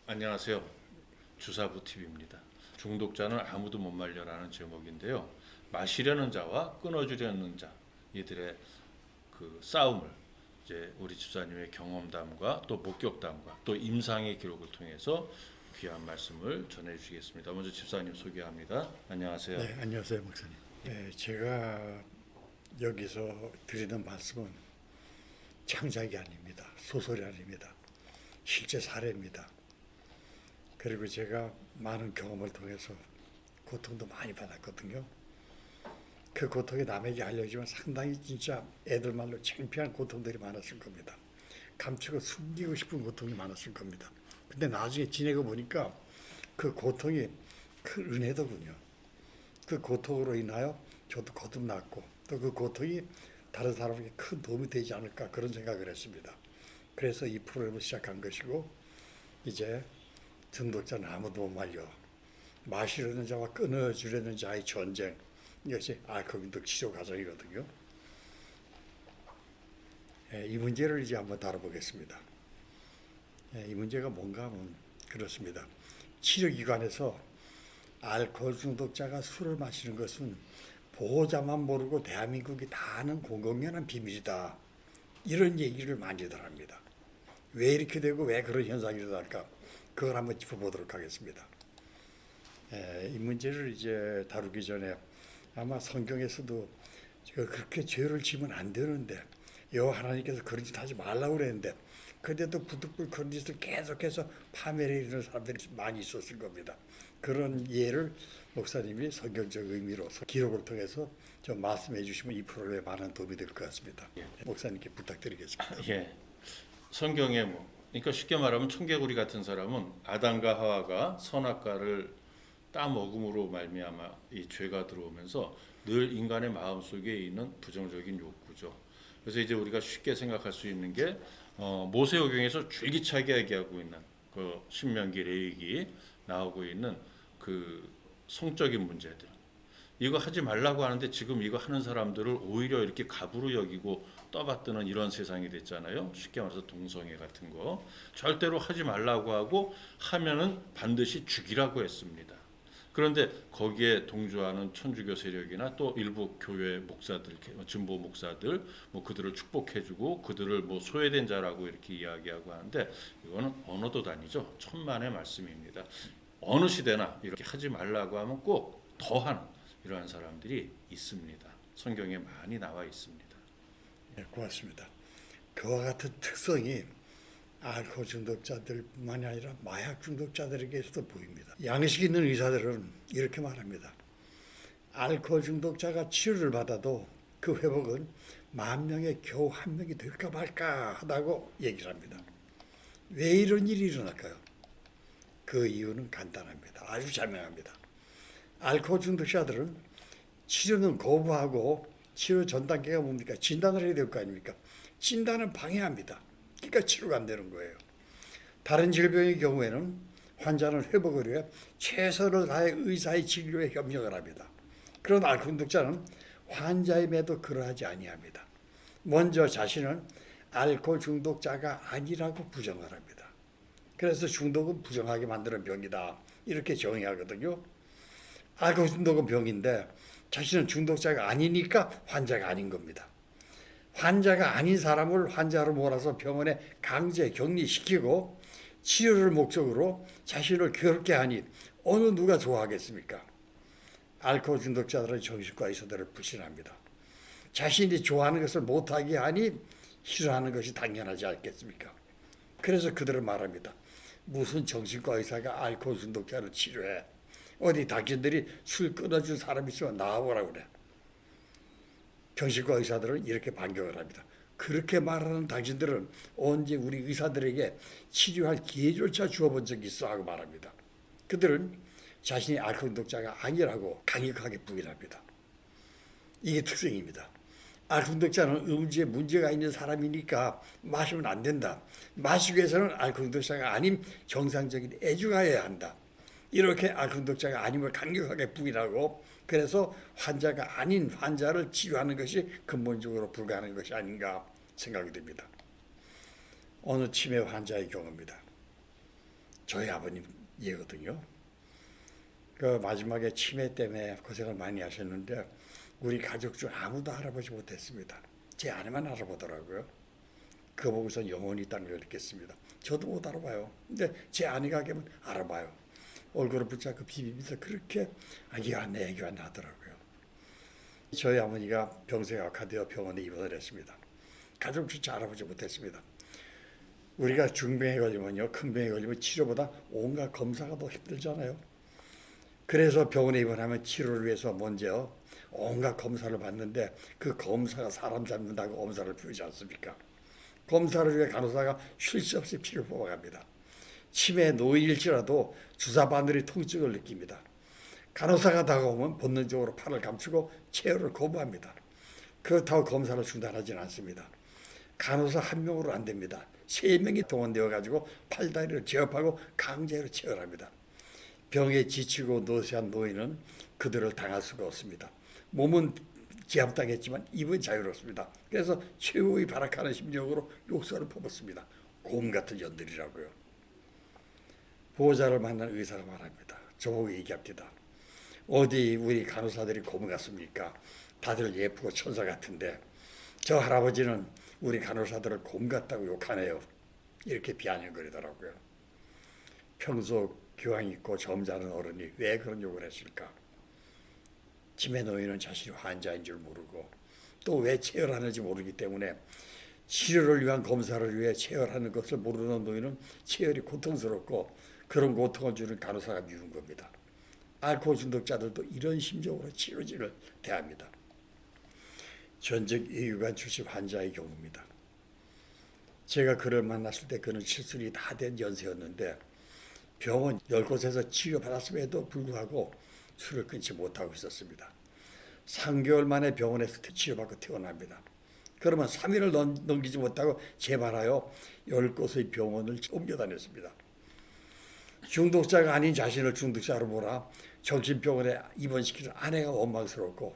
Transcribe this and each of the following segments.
안녕하세요. 주사부 TV입니다. 중독자는 아무도 못 말려라는 제목인데요. 마시려는 자와 끊어주려는 자 이들의 그 싸움을 이제 우리 집사님의 경험담과 또 목격담과 또 임상의 기록을 통해서 귀한 말씀을 전해주시겠습니다. 먼저 집사님 소개합니다. 안녕하세요. 네, 안녕하세요, 목사님. 네, 제가 여기서 드리는 말씀은 창작이 아닙니다. 소설이 아닙니다. 실제 사례입니다. 그리고 제가 많은 경험을 통해서 고통도 많이 받았거든요. 그 고통이 남에게 알려지면 상당히 진짜 애들 말로 창피한 고통들이 많았을 겁니다. 감추고 숨기고 싶은 고통이 많았을 겁니다. 근데 나중에 지내고 보니까 그 고통이 큰 은혜더군요. 그 고통으로 인하여 저도 거듭났고 또 그 고통이 다른 사람에게 큰 도움이 되지 않을까 그런 생각을 했습니다. 그래서 이 프로그램을 시작한 것이고 이제 중독자는 아무도 못 말려 마시려는 자와 끊어주려는 자의 전쟁 이것이 알코올 중독 치료 과정이거든요. 이 문제를 이제 한번 다뤄보겠습니다. 이 문제가 뭔가 하면 그렇습니다. 치료기관에서 알코올 중독자가 술을 마시는 것은 보호자만 모르고 대한민국이 다 아는 공공연한 비밀이다. 이런 얘기를 많이들 합니다. 왜 이렇게 되고 왜 그런 현상이 일어날까? 그걸 한번 짚어보도록 하겠습니다. 이 문제를 이제 다루기 전에 아마 성경에서도 그렇게 죄를 지면 안 되는데 여호와 하나님께서 그런 짓 하지 말라고 그랬는데 그런데도 부득불 그런 짓을 계속해서 파멸해 이르는 사람들이 많이 있었을 겁니다. 그런 예를 목사님이 성경적 의미로 기록을 통해서 좀 말씀해 주시면 이 프로그램에 많은 도움이 될 것 같습니다. 목사님께 부탁드리겠습니다. 예. 성경에 그러니까 쉽게 말하면 청개구리 같은 사람은 아담과 하와가 선악과를 따먹음으로 말미암아 이 죄가 들어오면서 늘 인간의 마음 속에 있는 부정적인 욕구죠. 그래서 이제 우리가 쉽게 생각할 수 있는 게 모세오경에서 줄기차게 얘기하고 있는 그 신명기 레위기 나오고 있는 그 성적인 문제들. 이거 하지 말라고 하는데 지금 이거 하는 사람들을 오히려 이렇게 갑으로 여기고 떠받드는 이런 세상이 됐잖아요. 쉽게 말해서 동성애 같은 거 절대로 하지 말라고 하고 하면은 반드시 죽이라고 했습니다. 그런데 거기에 동조하는 천주교 세력이나 또 일부 교회 목사들, 진보 목사들, 그들을 축복해주고 그들을 소외된 자라고 이렇게 이야기하고 하는데 이거는 언어도 아니죠. 천만의 말씀입니다. 어느 시대나 이렇게 하지 말라고 하면 꼭 더하는 이러한 사람들이 있습니다. 성경에 많이 나와 있습니다. 네, 고맙습니다. 그와 같은 특성이 알코올 중독자들뿐만이 아니라 마약 중독자들에게서도 보입니다. 양식 있는 의사들은 이렇게 말합니다. 알코올 중독자가 치료를 받아도 그 회복은 10,000명에 겨우 1명이 될까 말까 하다고 얘기를 합니다. 왜 이런 일이 일어날까요? 그 이유는 간단합니다. 아주 자명합니다. 알코올 중독자들은 치료는 거부하고 치료 전 단계가 뭡니까? 진단을 해야 될 거 아닙니까? 진단은 방해합니다. 그러니까 치료가 안 되는 거예요. 다른 질병의 경우에는 환자는 회복을 위해 최선을 다해 의사의 진료에 협력을 합니다. 그런 알코올 중독자는 환자임에도 그러하지 아니합니다. 먼저 자신은 알코올 중독자가 아니라고 부정을 합니다. 그래서 중독은 부정하게 만드는 병이다. 이렇게 정의하거든요. 알코올 중독은 병인데 자신은 중독자가 아니니까 환자가 아닌 겁니다. 환자가 아닌 사람을 환자로 몰아서 병원에 강제 격리시키고 치료를 목적으로 자신을 괴롭게 하니 어느 누가 좋아하겠습니까? 알코올 중독자들은 정신과 의사들을 불신합니다. 자신이 좋아하는 것을 못하게 하니 싫어하는 것이 당연하지 않겠습니까? 그래서 그들은 말합니다. 무슨 정신과 의사가 알코올 중독자를 치료해? 어디 당신들이 술 끊어준 사람 있으면 나와보라 그래. 정신과 의사들은 이렇게 반격을 합니다. 그렇게 말하는 당신들은 언제 우리 의사들에게 치료할 기회조차 주어본 적이 있어 하고 말합니다. 그들은 자신이 알코올 중독자가 아니라고 강력하게 부인합니다. 이게 특성입니다. 알코올 중독자는 음주에 문제가 있는 사람이니까 마시면 안 된다. 마시기 위해서는 알코올 중독자가 아닌 정상적인 애주가여야 한다. 이렇게 알코올 중독자가 아님을 강력하게 부인하고 그래서 환자가 아닌 환자를 치료하는 것이 근본적으로 불가능한 것이 아닌가 생각이 듭니다. 어느 치매 환자의 경우입니다. 저희 아버님 얘거든요. 그 마지막에 치매 때문에 고생을 많이 하셨는데 우리 가족 중 아무도 알아보지 못했습니다. 제 아내만 알아보더라고요. 그거 보고서 영원히 있다는 걸 느꼈습니다. 저도 못 알아봐요. 근데 제 아내가 되면 알아봐요. 얼굴을 붙잡고 비비면서 그렇게 애기 왔네 애기 왔네 하더라고요. 저희 어머니가 병세가 악화되어 병원에 입원을 했습니다. 가족조차 알아보지 못했습니다. 우리가 중병에 걸리면요, 큰 병에 걸리면 치료보다 온갖 검사가 더 힘들잖아요. 그래서 병원에 입원하면 치료를 위해서 먼저 온갖 검사를 받는데 그 검사가 사람 잡는다고 검사를 부르지 않습니까? 검사를 위해 간호사가 쉴 새 없이 피를 뽑아갑니다. 치매 노인일지라도 주사 바늘이 통증을 느낍니다. 간호사가 다가오면 본능적으로 팔을 감추고 체열을 거부합니다. 그렇다고 검사를 중단하지는 않습니다. 간호사 한 명으로 안 됩니다. 3명이 동원되어 가지고 팔다리를 제압하고 강제로 체열합니다. 병에 지치고 노쇠한 노인은 그들을 당할 수가 없습니다. 몸은 제압당했지만 입은 자유롭습니다. 그래서 최후의 발악하는 심정으로 욕설을 퍼붓습니다. 곰 같은 년들이라고요. 보호자를 만난 의사가 말합니다. 저보고 얘기합니다. 어디 우리 간호사들이 곰 같습니까? 다들 예쁘고 천사 같은데 저 할아버지는 우리 간호사들을 곰 같다고 욕하네요. 이렇게 비아냥거리더라고요. 평소 교양 있고 점잖은 어른이 왜 그런 욕을 했을까? 치매 노인은 자신이 환자인 줄 모르고 또 왜 체열하는지 모르기 때문에 치료를 위한 검사를 위해 체열하는 것을 모르는 노인은 체열이 고통스럽고 그런 고통을 주는 간호사가 미운 겁니다. 알코올 중독자들도 이런 심정으로 치료진을 대합니다. 전직 의유관 출신 환자의 경우입니다. 제가 그를 만났을 때 그는 칠순이 다 된 연세였는데 병원 10곳에서 치료받았음에도 불구하고 술을 끊지 못하고 있었습니다. 3개월 만에 병원에서 치료받고 퇴원합니다. 그러면 3일을 넘기지 못하고 재발하여 10곳의 병원을 옮겨 다녔습니다. 중독자가 아닌 자신을 중독자로 몰아 정신병원에 입원시키는 아내가 원망스럽고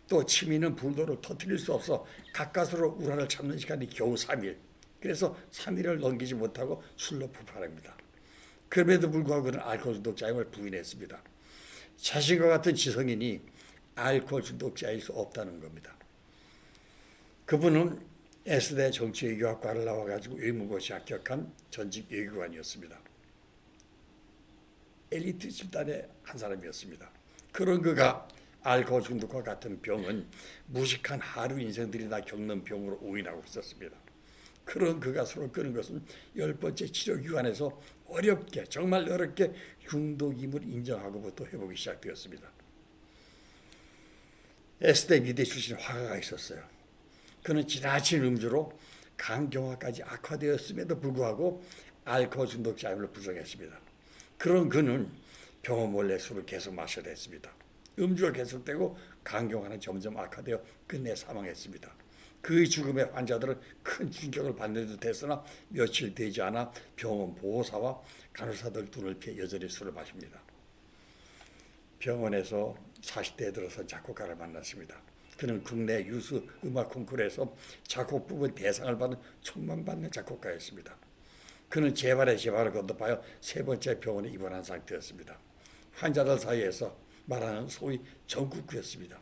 또 치미는 불도를 터뜨릴 수 없어 가까스로 우라를 참는 시간이 겨우 3일. 그래서 3일을 넘기지 못하고 술로 폭발합니다. 그럼에도 불구하고 그는 알코올 중독자임을 부인했습니다. 자신과 같은 지성인이 알코올 중독자일 수 없다는 겁니다. 그분은 S대 정치외교학과를 나와가지고 의무고시 합격한 전직 외교관이었습니다. 엘리트 집단의 한 사람이었습니다. 그런 그가 알코올 중독과 같은 병은 무식한 하루 인생들이 다 겪는 병으로 오인하고 있었습니다. 그런 그가 술을 끊은 것은 10번째 치료기관에서 어렵게 정말 어렵게 중독임을 인정하고부터 회복이 시작되었습니다. S대 미대 출신 화가가 있었어요. 그는 지나친 음주로 간경화까지 악화되었음에도 불구하고 알코올 중독자임을 부정했습니다. 그런 그는 병원 몰래 술을 계속 마셔야 했습니다. 음주가 계속되고 간경화는 점점 악화되어 끝내 사망했습니다. 그의 죽음에 환자들은 큰 충격을 받는 듯 했으나 며칠 되지 않아 병원 보호사와 간호사들 눈을 피해 여전히 술을 마십니다. 병원에서 40대에 들어서 작곡가를 만났습니다. 그는 국내 유수 음악 콩쿠르에서 작곡 부분 대상을 받은 총망받는 작곡가였습니다. 그는 재발에 재발을 거듭하여 3번째 병원에 입원한 상태였습니다. 환자들 사이에서 말하는 소위 전국구였습니다.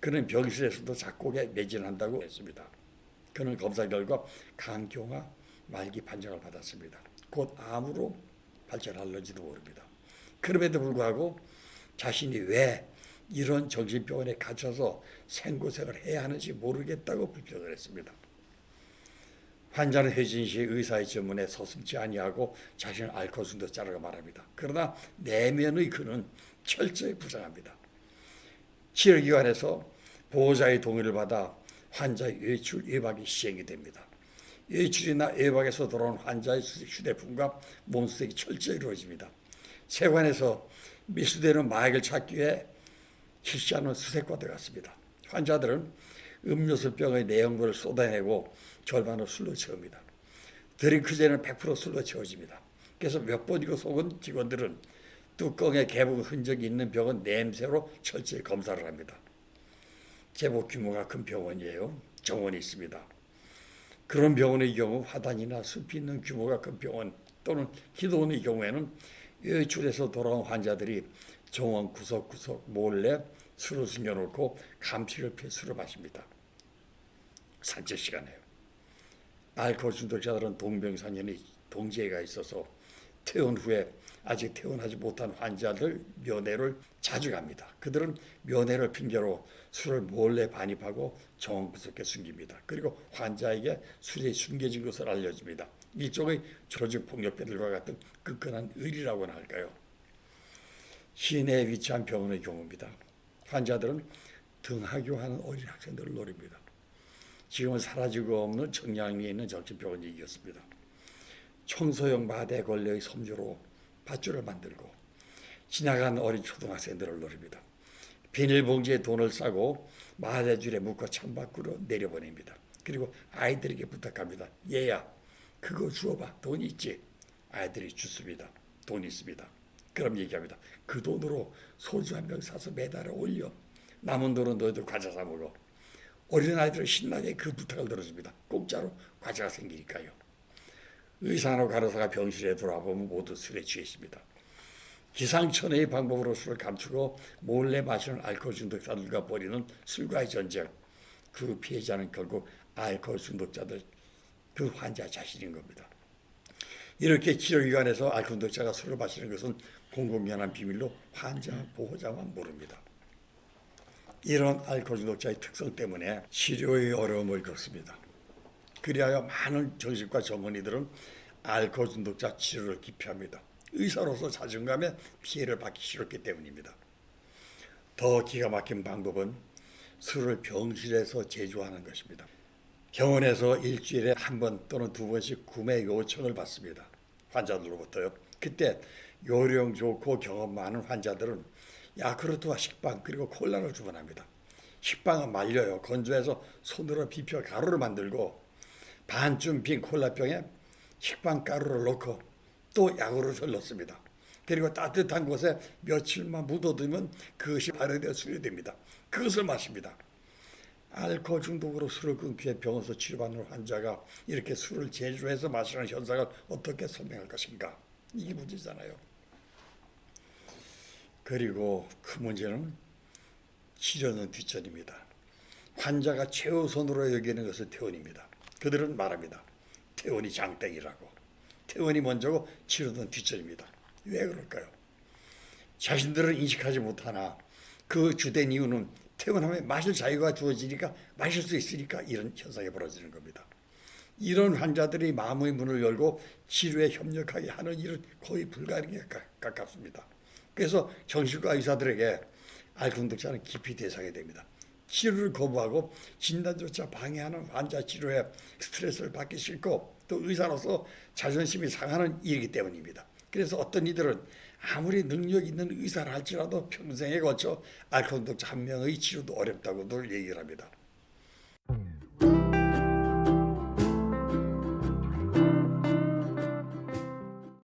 그는 병실에서도 작곡에 매진한다고 했습니다. 그는 검사 결과 간경화 말기 판정을 받았습니다. 곧 암으로 발전할는지도 모릅니다. 그럼에도 불구하고 자신이 왜 이런 정신병원에 갇혀서 생고생을 해야 하는지 모르겠다고 불평을 했습니다. 환자는 회진 시 의사의 전문에 서슴지 아니하고 자신을 알코올 중독자라고 말합니다. 그러나 내면의 그는 철저히 부정합니다. 치료기관에서 보호자의 동의를 받아 환자의 외출, 외박이 시행이 됩니다. 외출이나 외박에서 돌아온 환자의 휴대폰과 몸수색이 철저히 이루어집니다. 세관에서 밀수되는 마약을 찾기 위해 실시하는 수색과 같습니다. 환자들은 음료수병의 내용물을 쏟아내고 절반을 술로 채웁니다. 드링크제는 100% 술로 채워집니다. 그래서 몇 번이고 속은 직원들은 뚜껑에 개복 흔적이 있는 병은 냄새로 철저히 검사를 합니다. 제법 규모가 큰 병원이에요. 정원이 있습니다. 그런 병원의 경우 화단이나 숲이 있는 규모가 큰 병원 또는 기도원의 경우에는 외출해서 돌아온 환자들이 정원 구석구석 몰래 술을 숨겨놓고 감식을 피해 술을 마십니다. 산책 시간에요. 알코올 중독자들은 동병상련의 동지애가 있어서 퇴원 후에 아직 퇴원하지 못한 환자들 면회를 자주 갑니다. 그들은 면회를 핑계로 술을 몰래 반입하고 정원 구석에 숨깁니다. 그리고 환자에게 술이 숨겨진 것을 알려줍니다. 일종의 조직폭력배들과 같은 끈끈한 의리라고나 할까요? 시내에 위치한 병원의 경우입니다. 환자들은 등하교하는 어린 학생들을 노립니다. 지금은 사라지고 없는 청량리에 있는 정신병원 얘기였습니다. 청소용 마대 걸레의 섬유로 밧줄을 만들고 지나간 어린 초등학생들을 노립니다. 비닐봉지에 돈을 싸고 마대줄에 묶어 창밖으로 내려보냅니다. 그리고 아이들에게 부탁합니다. 얘야, 그거 주워봐. 돈 있지? 아이들이 주습니다. 돈 있습니다. 그럼 얘기합니다. 그 돈으로 소주 한 병 사서 매달아 올려. 남은 돈은 너희들 과자 사 먹어. 어린아이들은 신나게 그 부탁을 들어줍니다. 공짜로 과자가 생기니까요. 의사나 간호사가 병실에 돌아보면 모두 술에 취해 있습니다. 기상천외의 방법으로 술을 감추고 몰래 마시는 알코올 중독자들과 벌이는 술과의 전쟁. 그 피해자는 결국 알코올 중독자들, 그 환자 자신인 겁니다. 이렇게 치료기관에서 알코올 중독자가 술을 마시는 것은 공공연한 비밀로 환자 보호자만 모릅니다. 이런 알코올 중독자의 특성 때문에 치료의 어려움을 겪습니다. 그리하여 많은 정신과 전문의들은 알코올 중독자 치료를 기피합니다. 의사로서 자존감에 피해를 받기 싫었기 때문입니다. 더 기가 막힌 방법은 술을 병실에서 제조하는 것입니다. 병원에서 일주일에 한 번 또는 두 번씩 구매 요청을 받습니다. 환자들로부터요. 그때 요령 좋고 경험 많은 환자들은 야쿠르트와 식빵 그리고 콜라를 주문합니다. 식빵은 말려요. 건조해서 손으로 비벼 가루를 만들고 반쯤 빈 콜라병에 식빵 가루를 넣고 또 야구르트를 넣습니다. 그리고 따뜻한 곳에 며칠만 묻어두면 그것이 발효되어 술이 됩니다. 그것을 마십니다. 알코올 중독으로 술을 끊기 위해 병원에서 치료받는 환자가 이렇게 술을 제조해서 마시는 현상을 어떻게 설명할 것인가? 이게 문제잖아요. 그리고 그 문제는 치료는 뒷전입니다. 환자가 최우선으로 여기는 것은 퇴원입니다. 그들은 말합니다. 퇴원이 장땡이라고. 퇴원이 먼저고 치료는 뒷전입니다. 왜 그럴까요? 자신들은 인식하지 못하나 그 주된 이유는 퇴원하면 마실 자유가 주어지니까 마실 수 있으니까 이런 현상이 벌어지는 겁니다. 이런 환자들이 마음의 문을 열고 치료에 협력하게 하는 일은 거의 불가능에 가깝습니다. 그래서 정신과 의사들에게 알코올 중독자는 기피 대상이 됩니다. 치료를 거부하고 진단조차 방해하는 환자 치료에 스트레스를 받기 싫고 또 의사로서 자존심이 상하는 일이기 때문입니다. 그래서 어떤 이들은 아무리 능력 있는 의사를 할지라도 평생에 걸쳐 알코올 중독자 한 명의 치료도 어렵다고 늘 얘기를 합니다.